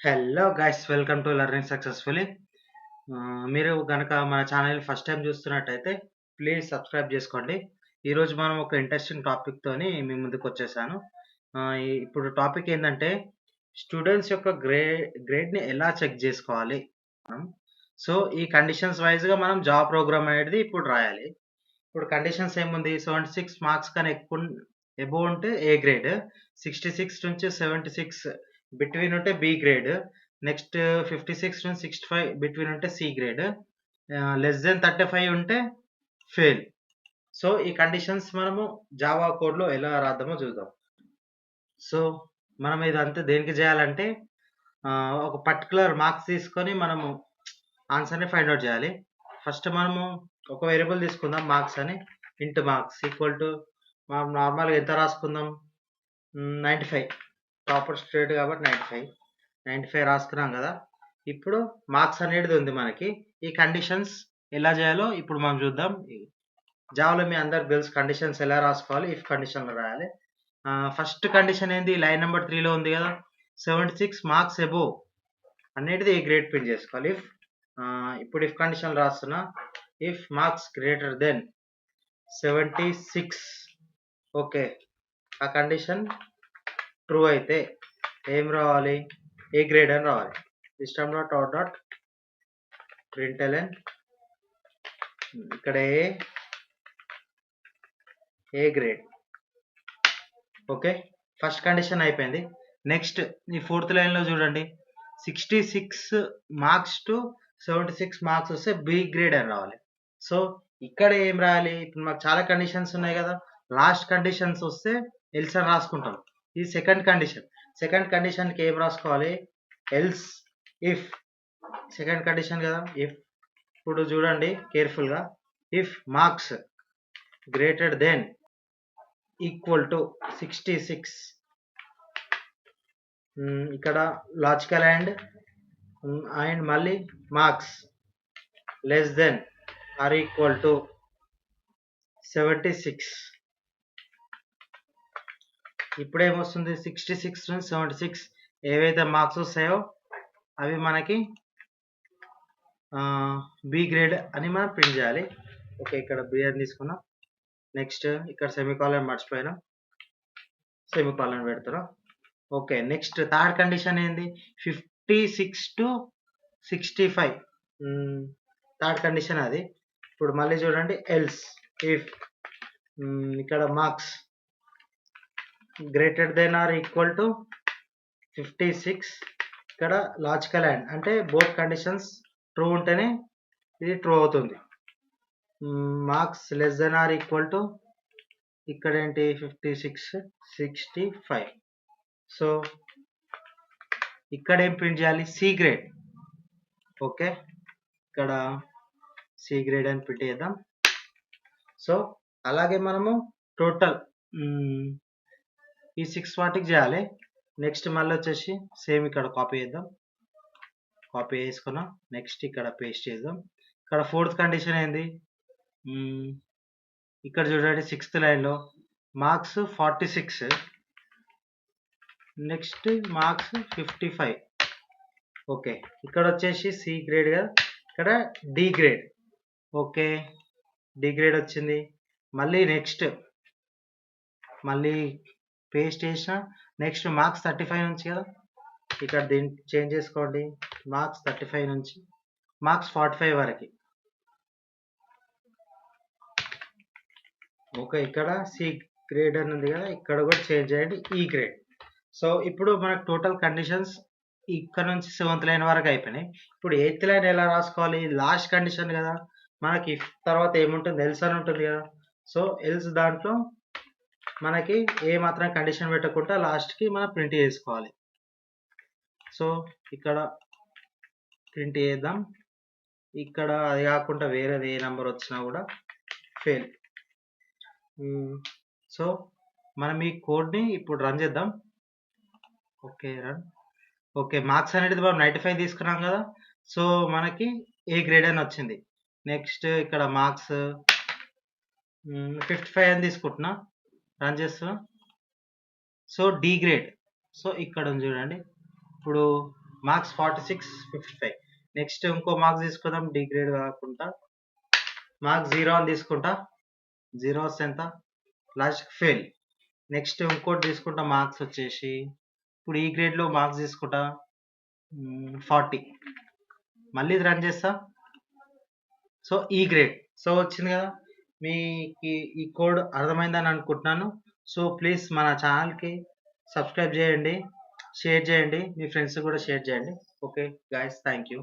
Hello guys, welcome to learning successfully. మీరు గనక మన ఛానల్ ఫస్ట్ టైం చూస్తున్నట్టయితే ప్లీజ్ సబ్స్క్రైబ్ చేసుకోండి. ఈరోజు మనం ఒక ఇంట్రెస్టింగ్ టాపిక్తోని మీ ముందుకు వచ్చేసాను. ఇప్పుడు టాపిక్ ఏంటంటే స్టూడెంట్స్ యొక్క గ్రేడ్ని ఎలా చెక్ చేసుకోవాలి మనం. సో ఈ కండిషన్స్ వైజ్గా మనం జాబ్ ప్రోగ్రామ్ అనేది ఇప్పుడు రాయాలి. ఇప్పుడు కండిషన్స్ ఏముంది, 76 మార్క్స్ కన్నా ఎక్కువ ఎబో ఉంటే ఏ గ్రేడ్, 66 నుంచి 76 బిట్వీన్ ఉంటే బి గ్రేడ్, నెక్స్ట్ 56 నుంచి 65 బిట్వీన్ ఉంటే సి గ్రేడ్, లెస్ దెన్ 35 ఉంటే ఫెయిల్. సో ఈ కండిషన్స్ మనము జావా కోడ్లో ఎలా రాద్దామో చూద్దాం. సో మనం ఇదంతా దేనికి చేయాలంటే ఒక పర్టికులర్ మార్క్స్ తీసుకొని మనము ఆన్సర్ని ఫైండ్ అవుట్ చేయాలి. ఫస్ట్ మనము ఒక వేరియబుల్ తీసుకుందాం, మార్క్స్ అని. ఇంటూ మార్క్స్ ఈక్వల్ టు మనం నార్మల్గా ఎంత రాసుకుందాం, 95. ప్రాపర్ స్ట్రేట్ కాబట్టి 95 రాసుకున్నాం కదా. ఇప్పుడు మార్క్స్ అనేది ఉంది మనకి. ఈ కండిషన్స్ ఎలా చేయాలో ఇప్పుడు మనం చూద్దాం. జావాలో మీ అందరికి తెలుసు కండిషన్స్ ఎలా రాసుకోవాలి, ఇఫ్ కండిషన్లో రాయాలి. ఫస్ట్ కండిషన్ ఏంది, లైన్ నెంబర్ 3లో ఉంది కదా, 76 మార్క్స్ ఎబోవ్ అనేది ఏ గ్రేడ్ ప్రింట్ చేసుకోవాలి. ఇప్పుడు ఇఫ్ కండిషన్ రాస్తున్నా, if marks greater then 76, okay, ఆ కండిషన్ ట్రూ అయితే ఏం రావాలి, ఏ గ్రేడ్ అని రావాలి. System dot out dot println, ఇక్కడ A grade. Okay, first condition అయిపోయింది. నెక్స్ట్ ఈ ఫోర్త్ లైన్లో చూడండి, 66 మార్క్స్ టు 76 మార్క్స్ వస్తే బి గ్రేడ్ అని రావాలి. సో ఇక్కడ ఏం రాయాలి, ఇప్పుడు మాకు చాలా కండిషన్స్ ఉన్నాయి కదా, లాస్ట్ కండిషన్స్ వస్తే ఎల్స్ అని రాసుకుంటాం. ఇది సెకండ్ కండిషన్. సెకండ్ కండిషన్కి ఏం రాసుకోవాలి, ఎల్స్ ఇఫ్. సెకండ్ కండిషన్ కదా, ఇఫ్. ఇప్పుడు చూడండి కేర్ఫుల్గా, if marks greater than equal to 66, ఇక్కడ లాజికల్ అండ్ మళ్ళీ marks less than or equal to 76. ఇప్పుడు ఏమొస్తుంది, 66 నుంచి 76 ఏవైతే మార్క్స్ వస్తాయో అవి మనకి బి గ్రేడ్ అని మనం ప్రింట్ చేయాలి. ఓకే, ఇక్కడ బి అని తీసుకున్నాం. నెక్స్ట్ ఇక్కడ సెమీకాలన్ మర్చిపోయినా, సెమీకాలన్ పెడుతున్నాం. ఓకే, నెక్స్ట్ థర్డ్ కండిషన్ ఏంది, 56 టు 65, థర్డ్ కండిషన్ అది. ఇప్పుడు మళ్ళీ చూడండి, ఎల్స్ ఇఫ్ ఇక్కడ marks greater than or equal to 56, ఇక్కడ లాజికల్ అండ్ అంటే బోత్ కండిషన్స్ ట్రూ ఉంటేనే ఇది ట్రూ అవుతుంది. Marks less than or equal to ఇక్కడ ఏంటి 56, 65. సో ఇక్కడ ఏం ప్రింట్ చేయాలి, సి గ్రేడ్. ఓకే, ఇక్కడ సి గ్రేడ్ అని ప్రింట్ చేద్దాం. సో అలాగే మనము టోటల్ ఈ 6 వాటికి చేయాలి. నెక్స్ట్ మళ్ళీ వచ్చేసి సేమ్ ఇక్కడ కాపీ చేద్దాం, కాపీ చేసుకున్నాం. నెక్స్ట్ ఇక్కడ పేస్ట్ చేద్దాం. ఇక్కడ ఫోర్త్ కండిషన్ ఏంది, ఇక్కడ చూడండి సిక్స్త్ లైన్లో మార్క్స్ 46, నెక్స్ట్ మార్క్స్ 55. ఓకే, ఇక్కడ వచ్చేసి సి గ్రేడ్ కదా, ఇక్కడ D grade. Okay, D grade వచ్చింది. మళ్ళీ నెక్స్ట్ మళ్ళీ పేస్ట్ చేసిన. నెక్స్ట్ మార్క్స్ 35 నుంచి కదా, ఇక్కడ దీన్ని చేంజ్ చేసుకోండి, మార్క్స్ 35 నుంచి మార్క్స్ 45 వరకు. ఓకే, ఇక్కడ సి గ్రేడ్ అని ఉంది కదా, ఇక్కడ కూడా చేంజ్ చేయండి, ఈ గ్రేడ్. సో ఇప్పుడు మనకు టోటల్ కండిషన్స్ ఇక్కడ నుంచి 7th లైన్ వరకు అయిపోయినాయి. ఇప్పుడు 8th లైన్ ఎలా రాసుకోవాలి, లాస్ట్ కండిషన్ కదా మనకి. ఇఫ్ తర్వాత ఏముంటుంది, ఎల్స్ అని ఉంటుంది కదా. సో ఎల్స్ దాంట్లో మనకి ఏ మాత్రం కండిషన్ పెట్టకుండా లాస్ట్కి మనం ప్రింట్ చేసుకోవాలి. సో ఇక్కడ ప్రింట్ చేద్దాం. ఇక్కడ అది కాకుండా వేరేది ఏ నెంబర్ వచ్చినా కూడా ఫెయిల్. సో మనం ఈ కోడ్ని ఇప్పుడు రన్ చేద్దాం. Okay, run. ఓకే, మార్క్స్ అనేది మనం 95 తీసుకున్నాం కదా, సో మనకి ఏ గ్రేడ్ అని వచ్చింది. నెక్స్ట్ ఇక్కడ మార్క్స్ 55 అని తీసుకుంటున్నా, రన్ చేస్తున్నా. So D grade. సో ఇక్కడ ఉంది చూడండి. ఇప్పుడు మార్క్స్ 46, 55. నెక్స్ట్ ఇంకో మార్క్స్ తీసుకుందాం డి గ్రేడ్ కాకుండా. మార్క్స్ 0 అని తీసుకుంటా. 0 వస్తే ఎంత? లాస్ట్‌కి ఫెయిల్. నెక్స్ట్ ఇంకోటి తీసుకుంటా మార్క్స్ వచ్చేసి ఇప్పుడు ఈ గ్రేడ్‌లో మార్క్స్ తీసుకుంటా 40. మళ్ళీ ఇది రన్ చేస్తా. సో ఈ గ్రేడ్. సో వచ్చింది కదా. మీకు ఈ కోడ్ అర్థమైందని అనుకుంటున్నాను. సో ప్లీజ్ మన ఛానల్‌కి సబ్స్క్రైబ్ చేయండి, షేర్ చేయండి, మీ ఫ్రెండ్స్ కూడా షేర్ చేయండి. Okay guys, thank you.